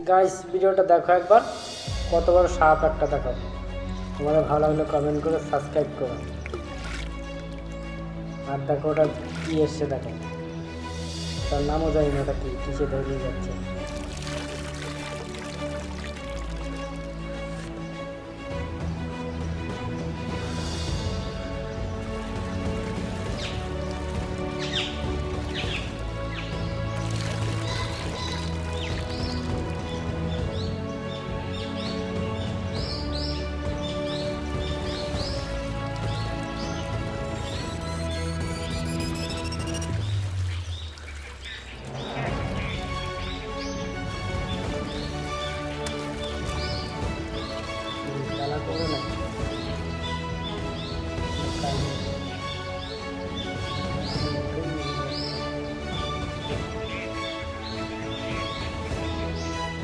Guys ভিডিওটা দেখো একবার, কত বড় সাপ একটা দেখো। তোমাদের ভালো লাগলে কমেন্ট করে সাবস্ক্রাইব করো। আর দেখো ওটা কি এসছে দেখো, তার নামও জানি না ওটা কি, কিসে ধরে নিয়ে যাচ্ছে।